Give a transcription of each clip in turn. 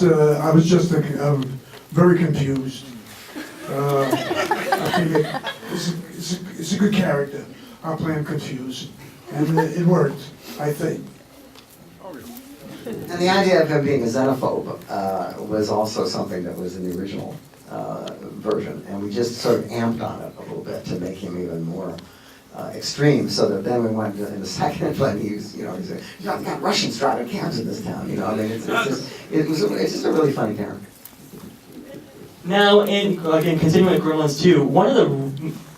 I was just very confused. I figured it's a good character. I'll play him confused, and it worked, I think. And the idea of him being a xenophobe was also something that was in the original version, and we just sort of amped on it a little bit to make him even more extreme. So that then we went in the second one. He's like, "You've got Russians driving cabs in this town." You know, I mean, it's just a really funny character. Now, again, continuing with Gremlins 2,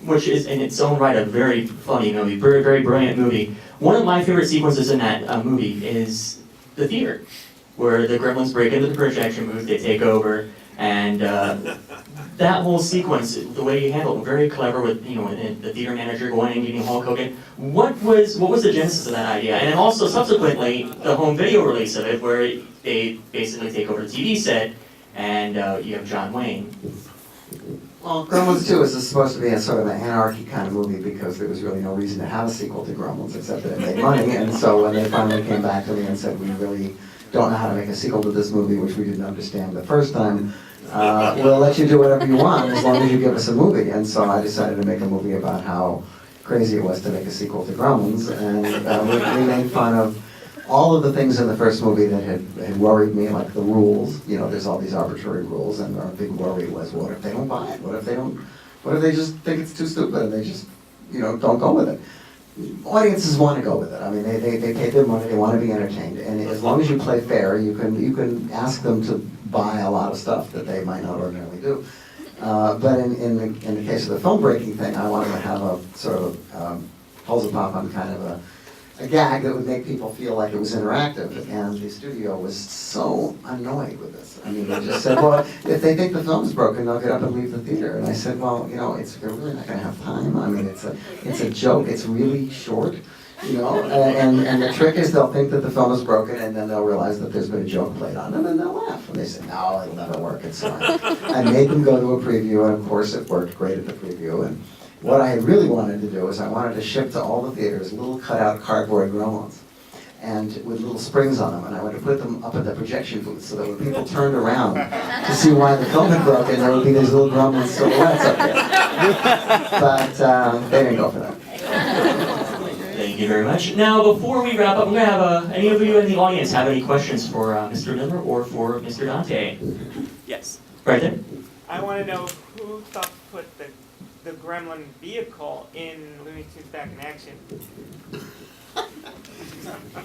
which is in its own right a very funny movie, very, very brilliant movie. One of my favorite sequences in that movie is the theater, where the Gremlins break into the projection booth, they take over, and that whole sequence, the way you handle it, very clever with the theater manager going and getting Hulk Hogan. What was the genesis of that idea? And then also subsequently the home video release of it, where they basically take over the TV set, and you have John Wayne. Well, Gremlins 2 is supposed to be a sort of an anarchy kind of movie because there was really no reason to have a sequel to Gremlins except that it made money. And so when they finally came back to me and said, we really don't know how to make a sequel to this movie, which we didn't understand the first time, we'll let you do whatever you want as long as you give us a movie. And so I decided to make a movie about how crazy it was to make a sequel to Gremlins. And we made fun of all of the things in the first movie that had worried me, like the rules. There's all these arbitrary rules, and our big worry was, what if they don't buy it? What if they just think it's too stupid and they just, don't go with it? Audiences want to go with it. I mean, they pay their money, they want to be entertained, and as long as you play fair, you can ask them to buy a lot of stuff that they might not ordinarily do. But in the case of the film breaking thing, I wanted to have a sort of puzzle pop on kind of a gag that would make people feel like it was interactive, and the studio was so annoyed with this. I mean, they just said, well, if they think the film's broken, they'll get up and leave the theater. And I said, well, they're really not going to have time. I mean, it's a joke. It's really short, and the trick is they'll think that the film is broken, and then they'll realize that there's been a joke played on them, and they'll laugh. And they say, no, it'll never work. It's fine. I made them go to a preview, and of course it worked great at the preview. And what I really wanted to do is I wanted to ship to all the theaters little cutout cardboard Gremlins, and with little springs on them, and I wanted to put them up at the projection booth so that when people turned around to see why the film had broken, there would be these little Gremlin silhouettes up there. But they didn't go for that. Thank you very much. Now, before we wrap up, I'm going to have any of you in the audience have any questions for Mr. Miller or for Mr. Dante? Yes, right there. I want to know who thought to put the Gremlin vehicle in Looney Tunes Back in Action.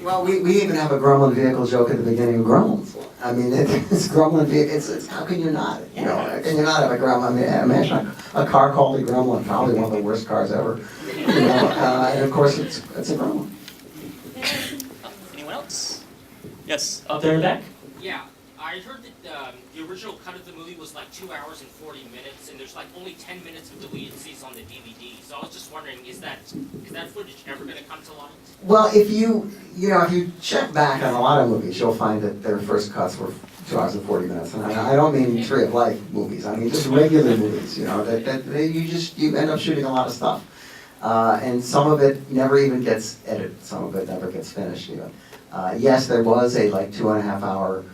Well, we even have a Gremlin vehicle joke at the beginning of Gremlins. I mean, it's Gremlin vehicle. It's how can you not? How can you not have a Gremlin? I mean, imagine a car called a Gremlin, probably one of the worst cars ever. And of course, it's a Gremlin. Anyone else? Yes, up there in the back. Yeah, I heard that the original cut of the movie was like 2 hours and 40 minutes, and there's like only 10 minutes of deleted scenes on the DVD. So I was just wondering, is that footage ever going to come to light? Well, if you check back on a lot of movies, you'll find that their first cuts were 2 hours and 40 minutes. And I don't mean Tree of Life movies. I mean just regular movies. You end up shooting a lot of stuff, and some of it never even gets edited. Some of it never gets finished even. Yes, there was a 2.5 hour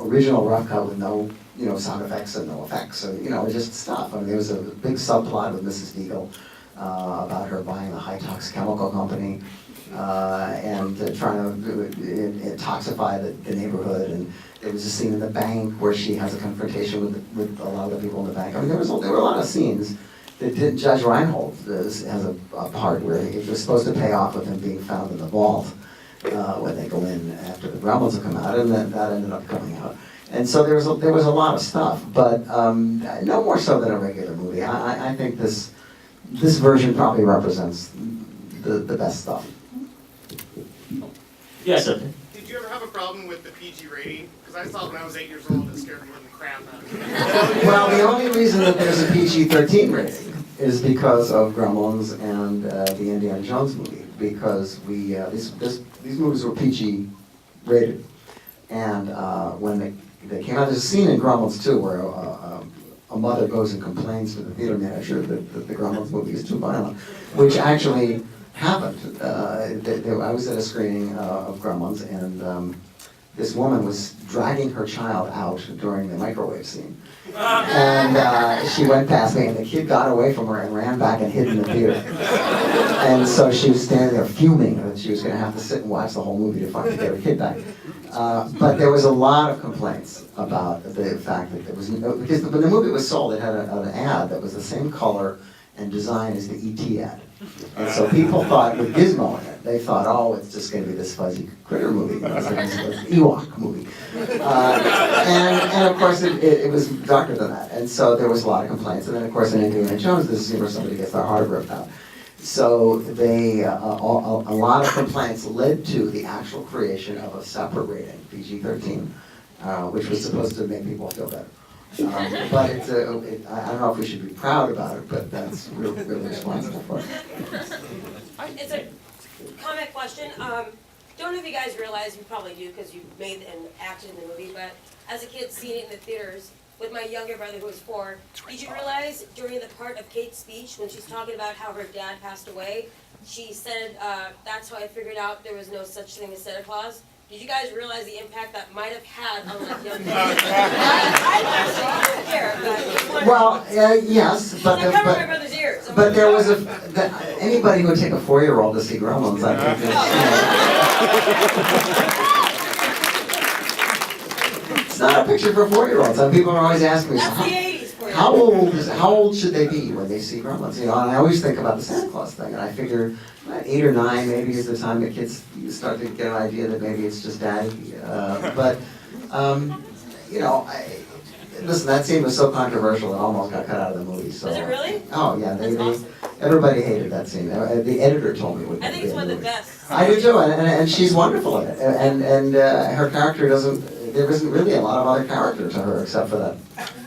original rough cut with no sound effects and no effects, and just stuff. I mean, there was a big subplot with Mrs. Deagle about her buying a high-tox chemical company and trying to intoxify the neighborhood. And there was a scene in the bank where she has a confrontation with a lot of the people in the bank. I mean, there were a lot of scenes that Judge Reinhold has a part where it was supposed to pay off with him being found in the vault when they go in after the Gremlins have come out, and then that ended up coming out. And so there was a lot of stuff, but no more so than a regular movie. I think this version probably represents the best stuff. Yes, sir. Did you ever have a problem with the PG rating? Because I saw it when I was 8 years old, it scared me the crap out of me. Well, the only reason that there's a PG-13 rating is because of Gremlins and the Indiana Jones movie, because these movies were PG rated, and when they came out, there's a scene in Gremlins 2 where a mother goes and complains to the theater manager that the Gremlins movie is too violent, which actually happened. I was at a screening of Gremlins, and this woman was dragging her child out during the microwave scene. And she went past me, and the kid got away from her and ran back and hid in the theater. And so she was standing there fuming that she was going to have to sit and watch the whole movie to finally get her kid back. But there was a lot of complaints about the fact that there was no, because when the movie was sold, it had an ad that was the same color and design as the E.T. ad. And so people thought, with Gizmo in it, they thought, oh, it's just going to be this fuzzy critter movie, it's like this Ewok movie. And of course, it was darker than that. And so there was a lot of complaints. And then, of course, in Indiana Jones, this is where somebody gets their heart ripped out. So they, a lot of complaints led to the actual creation of a separate rating, PG-13, which was supposed to make people feel better. But I don't know if we should be proud about it, but that's really responsible for it. It's a comment question. Don't know if you guys realize, you probably do because you made and acted in the movie, but as a kid seeing it in the theaters with my younger brother who was 4, did you realize during the part of Kate's speech when she's talking about how her dad passed away, she said, that's how I figured out there was no such thing as Santa Claus? Did you guys realize the impact that might have had on that young kid? I don't care, but I just wondered. Well, yes, but I covered my brother's ears. but there was anybody who would take a 4-year-old to see Gremlins, I think it's not a picture for 4-year-olds. And people are always asking me, That's the 80s for you. how old should they be when they see Gremlins? You know, and I always think about the Santa Claus thing, and I figure at 8 or 9 maybe is the time that kids start to get an idea that maybe it's just daddy. You know, listen, that scene was so controversial it almost got cut out of the movie. So. Was it really? Oh yeah, That's awesome. everybody hated that scene. The editor told me it would I think be it's in one the of the movie. best. I do too, and she's wonderful in it. And her character there isn't really a lot of other character to her except for that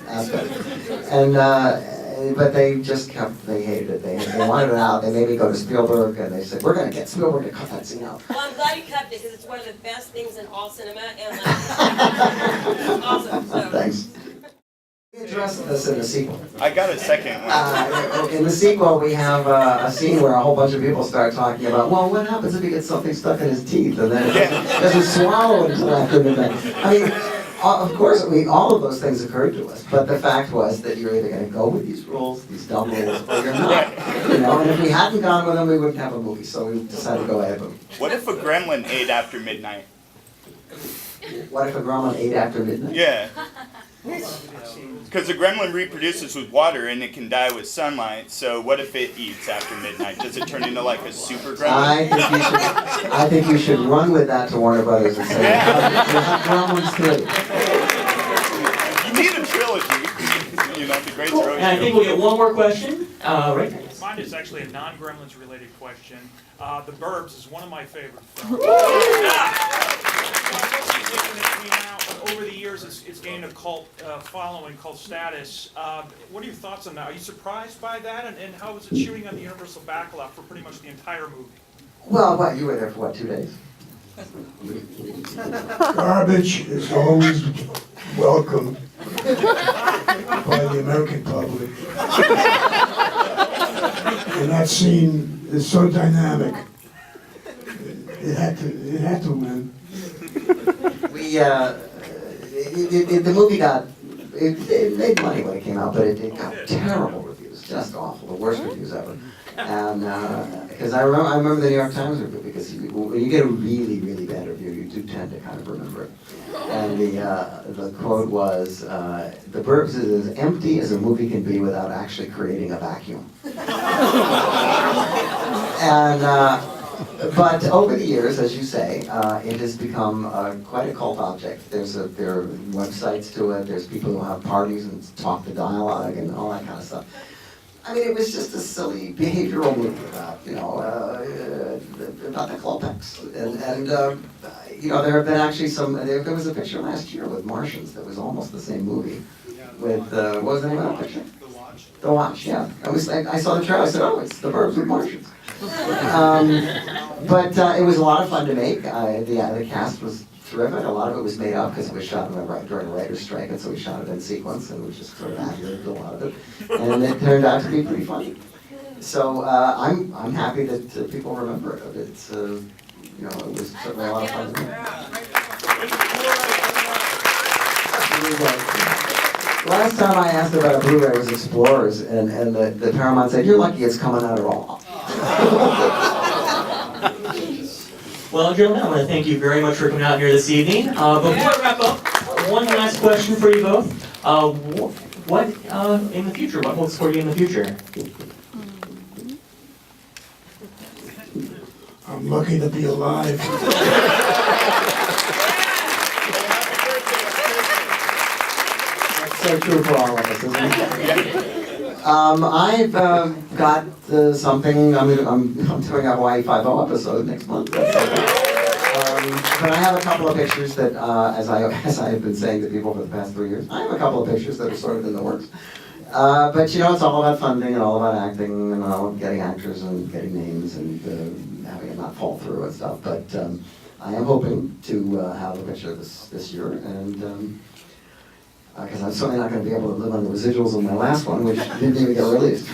aspect. And but they hated it. They wanted it out. They made me go to Spielberg, and they said, we're going to get Spielberg to cut that scene out. Well, I'm glad you kept it because it's one of the best things in all cinema, and it's awesome. So. Thanks. We addressed this in the sequel. I got a second one. In the sequel, we have a scene where a whole bunch of people start talking about, well, what happens if he gets something stuck in his teeth and then it doesn't swallow it until after midnight? I mean, of course, all of those things occurred to us, but the fact was that you're either going to go with these rules, these dumb rules, or you're not. You know, and if we hadn't gone with them, we wouldn't have a movie, so we decided to go ahead with them. What if a gremlin ate after midnight? What if a gremlin ate after midnight? Yeah. Because the gremlin reproduces with water and it can die with sunlight, so what if it eats after midnight? Does it turn into like a super gremlin? I think you should run with that to Warner Brothers and say, you have Gremlins 3. You need a trilogy. You know, the great trilogy. And I think we'll get one more question. Right there. Mine is actually a non-Gremlins related question. The Burbs is one of my favorite films. Over the years, it's gained a cult following, cult status. What are your thoughts on that? Are you surprised by that? And how was it shooting on the Universal backlot for pretty much the entire movie? Well, you were there for what, 2 days? Garbage is always welcome by the American public. And that scene is so dynamic. It had to win. The movie it made money when it came out, but it got terrible reviews, just awful, the worst reviews ever. And because I remember the New York Times review, because when you get a really, really bad review, you do tend to kind of remember it. And the quote was, "The Burbs is as empty as a movie can be without actually creating a vacuum." But over the years, as you say, it has become quite a cult object. There are websites to it. There's people who have parties and talk the dialogue and all that kind of stuff. I mean, it was just a silly behavioral movie about, about the Klopeks. And there have been actually there was a picture last year with Martians that was almost the same movie. With, what was the name of that picture? The Watch. The Watch, yeah. I saw the trailer, I said, oh, it's the Burbs with Martians. But it was a lot of fun to make. The cast was terrific. A lot of it was made up because it was shot during a writer's strike, and so we shot it in sequence, and we just sort of ad-libbed a lot of it. And it turned out to be pretty funny. So I'm happy that people remember it. It's it was certainly a lot of fun to make. Last time I asked about a Blu-ray was Explorers, and the Paramount said, "You're lucky it's coming out at all." Well, gentlemen, I want to thank you very much for coming out here this evening. Before I wrap up, one last question for you both. What in the future? What holds for you in the future? I'm lucky to be alive. That's so true for all of us, isn't it? I've got something. I'm doing a Hawaii 5-0 episode next month. But I have a couple of pictures that, as I have been saying to people for the past 3 years, I have a couple of pictures that are sort of in the works. But you know, it's all about funding and all about acting and all getting actors and getting names and having it not fall through and stuff. But I am hoping to have a picture this year, and because I'm certainly not going to be able to live on the residuals of my last one, which didn't even get released.